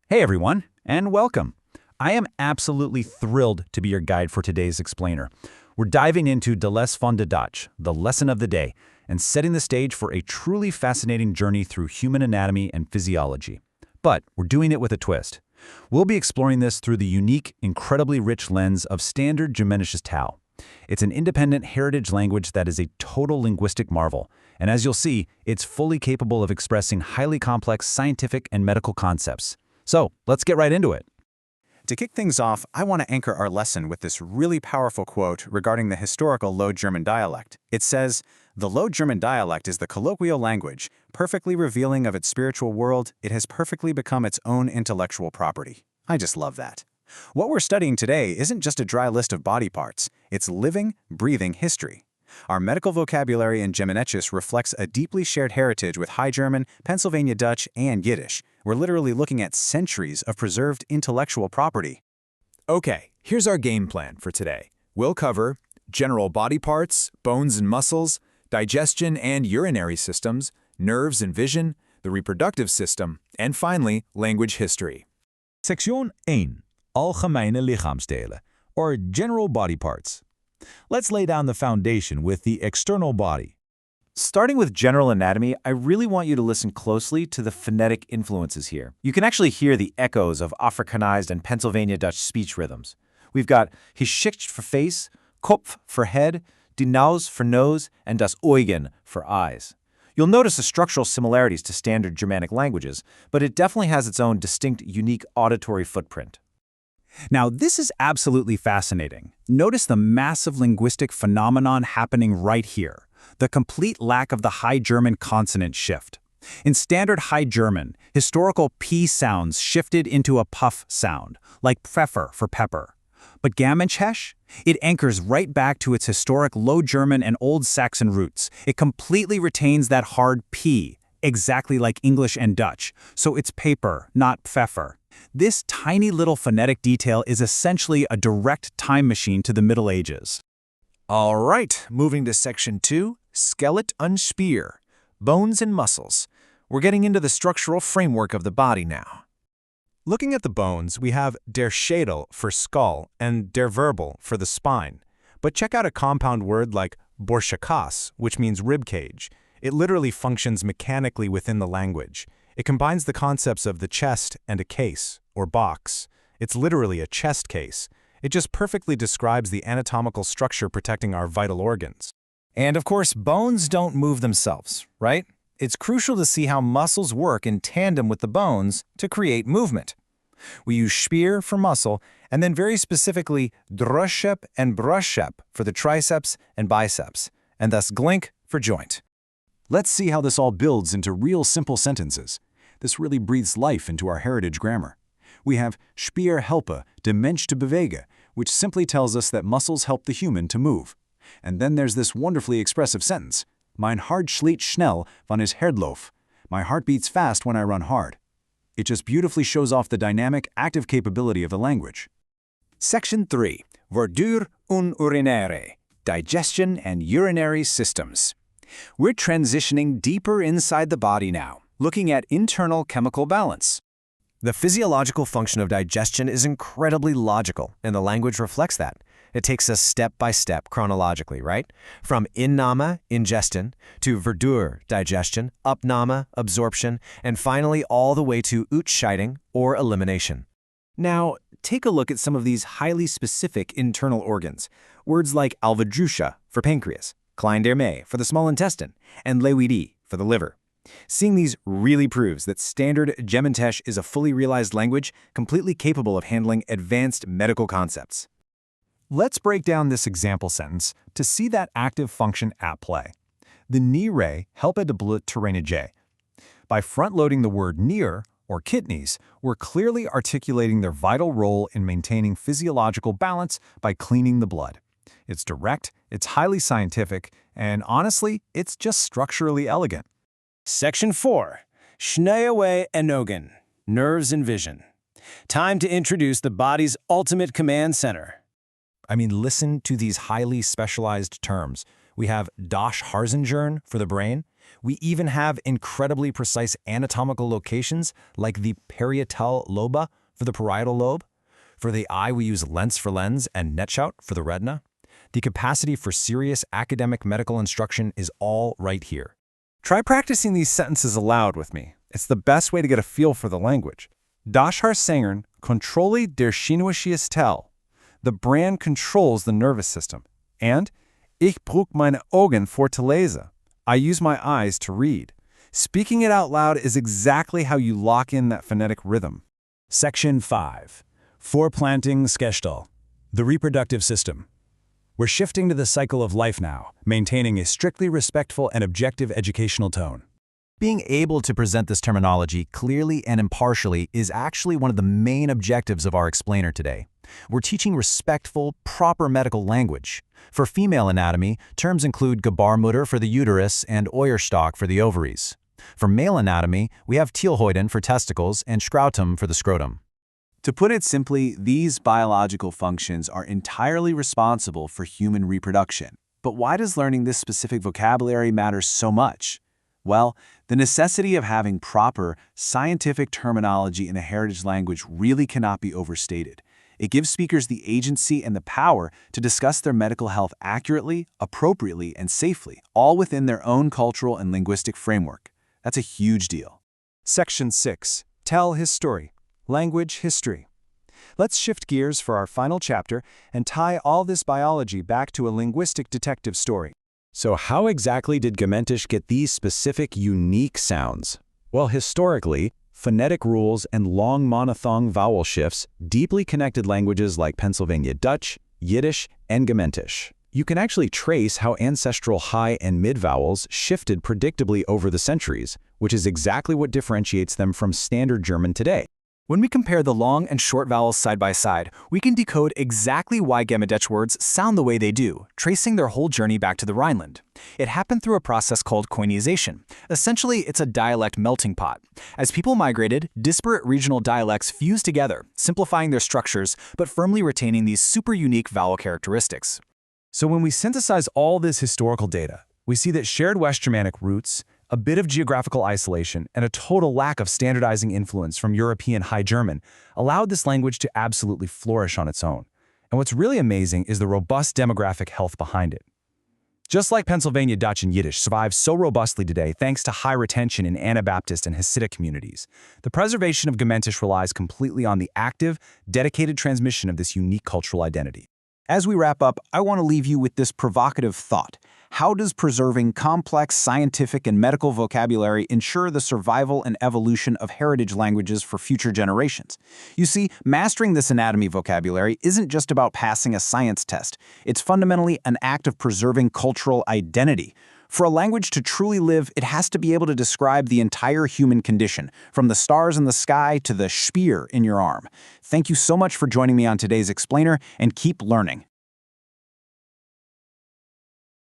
Hey everyone, and welcome. I am absolutely thrilled to be your guide for today's explainer. We're diving into de les van de Dutch, the lesson of the day, and setting the stage for a truly fascinating journey through human anatomy and physiology. But we're doing it with a twist. We'll be exploring this through the unique, incredibly rich lens of standard Gemmeëntesch taal. It's an independent heritage language that is a total linguistic marvel, and as you'll see, it's fully capable of expressing highly complex scientific and medical concepts. So, let's get right into it. To kick things off, I want to anchor our lesson with this really powerful quote regarding the historical Low German dialect. It says, "The Low German dialect is the colloquial language, perfectly revealing of its spiritual world. It has perfectly become its own intellectual property." I just love that. What we're studying today isn't just a dry list of body parts. It's living, breathing history. Our medical vocabulary in Gemmeëntesch reflects a deeply shared heritage with High German, Pennsylvania Dutch, and Yiddish. We're literally looking at centuries of preserved intellectual property. Okay, here's our game plan for today. We'll cover general body parts, bones and muscles, digestion and urinary systems, nerves and vision, the reproductive system, and finally, language history. Section 1. Algemene lichaamsdelen, or general body parts. Let's lay down the foundation with the external body. Starting with general anatomy, I really want you to listen closely to the phonetic influences here. You can actually hear the echoes of Afrikanized and Pennsylvania Dutch speech rhythms. We've got Geschicht for face, Kopf for head, die Nase for nose, and das Augen for eyes. You'll notice the structural similarities to standard Germanic languages, but it definitely has its own distinct, unique auditory footprint. Now, this is absolutely fascinating. Notice the massive linguistic phenomenon happening right here, the complete lack of the High German consonant shift. In standard High German, historical P sounds shifted into a puff sound, like Pfeffer for pepper. But Gemmeëntesch, it anchors right back to its historic Low German and Old Saxon roots. It completely retains that hard P, exactly like English and Dutch, so it's paper, not Pfeffer. This tiny little phonetic detail is essentially a direct time machine to the Middle Ages. All right, moving to Section 2, Skelet und Spier, bones and muscles. We're getting into the structural framework of the body now. Looking at the bones, we have der Schädel for skull and der Wirbel for the spine. But check out a compound word like Borstkasse, which means rib cage. It literally functions mechanically within the language. It combines the concepts of the chest and a case, or box. It's literally a chest case. It just perfectly describes the anatomical structure protecting our vital organs. And of course, bones don't move themselves, right? It's crucial to see how muscles work in tandem with the bones to create movement. We use Spier for muscle, and then very specifically Druschep and Bruschep for the triceps and biceps, and thus Glink for joint. Let's see how this all builds into real simple sentences. This really breathes life into our heritage grammar. We have Spier helpen de Mensch te bewegen, which simply tells us that muscles help the human to move. And then there's this wonderfully expressive sentence, Mein Hart schlägt schnell, wann ich hardloop. My heart beats fast when I run hard. It just beautifully shows off the dynamic, active capability of the language. Section 3. Verdure und urinare, digestion and urinary systems. We're transitioning deeper inside the body now, looking at internal chemical balance. The physiological function of digestion is incredibly logical, and the language reflects that. It takes us step by step chronologically, right? From Innahme, ingestion, to Verdure, digestion, Abnahme, absorption, and finally all the way to Uitscheiding, or elimination. Now, take a look at some of these highly specific internal organs. Words like Alvedrusha for pancreas, Klein der May for the small intestine, and Leeuwidi for the liver. Seeing these really proves that standard Gemmeëntesch is a fully realized language completely capable of handling advanced medical concepts. Let's break down this example sentence to see that active function at play. The Niere helpen de bloed te reinigen. By front-loading the word Nier, or kidneys, we're clearly articulating their vital role in maintaining physiological balance by cleaning the blood. It's direct, it's highly scientific, and honestly, it's just structurally elegant. Section 4. Schneeuwe en Ogen, nerves and vision. Time to introduce the body's ultimate command center. I mean, listen to these highly specialized terms. We have Das Harzengern for the brain, We even have incredibly precise anatomical locations like the parietal lobe for the parietal lobe. For the eye, we use lens for lens and Netzhaut for the retina. The capacity for serious academic medical instruction is all right here. Try practicing these sentences aloud with me. It's the best way to get a feel for the language. Das Harsängern kontrolle der chinesisches Tell. The brand controls the nervous system. And ich brauche meine Augen für zu lesen. I use my eyes to read. Speaking it out loud is exactly how you lock in that phonetic rhythm. Section 5. Fortplantungsgestell. The reproductive system. We're shifting to the cycle of life now, maintaining a strictly respectful and objective educational tone. Being able to present this terminology clearly and impartially is actually one of the main objectives of our explainer today. We're teaching respectful, proper medical language. For female anatomy, terms include Gebärmutter for the uterus and Eierstock for the ovaries. For male anatomy, we have Teilhoden for testicles and Scrotum for the scrotum. To put it simply, these biological functions are entirely responsible for human reproduction. But why does learning this specific vocabulary matter so much? Well, the necessity of having proper, scientific terminology in a heritage language really cannot be overstated. It gives speakers the agency and the power to discuss their medical health accurately, appropriately, and safely, all within their own cultural and linguistic framework. That's a huge deal. Section 6. Tell his story. Language history. Let's shift gears for our final chapter and tie all this biology back to a linguistic detective story. So how exactly did Gemmeëntesch get these specific, unique sounds? Well, historically, phonetic rules and long monophthong vowel shifts deeply connected languages like Pennsylvania Dutch, Yiddish, and Gemmeëntesch. You can actually trace how ancestral high and mid vowels shifted predictably over the centuries, which is exactly what differentiates them from Standard German today. When we compare the long and short vowels side by side, we can decode exactly why Gemmeëntesch words sound the way they do, tracing their whole journey back to the Rhineland. It happened through a process called koinization. Essentially, it's a dialect melting pot. As people migrated, disparate regional dialects fused together, simplifying their structures, but firmly retaining these super unique vowel characteristics. So when we synthesize all this historical data, we see that shared West Germanic roots, a bit of geographical isolation, and a total lack of standardizing influence from European High German allowed this language to absolutely flourish on its own. And what's really amazing is the robust demographic health behind it. Just like Pennsylvania Dutch and Yiddish survive so robustly today thanks to high retention in Anabaptist and Hasidic communities, the preservation of Gemmeëntesch relies completely on the active, dedicated transmission of this unique cultural identity. As we wrap up, I want to leave you with this provocative thought. How does preserving complex scientific and medical vocabulary ensure the survival and evolution of heritage languages for future generations? You see, mastering this anatomy vocabulary isn't just about passing a science test. It's fundamentally an act of preserving cultural identity. For a language to truly live, it has to be able to describe the entire human condition, from the stars in the sky to the spear in your arm. Thank you so much for joining me on today's explainer, and keep learning.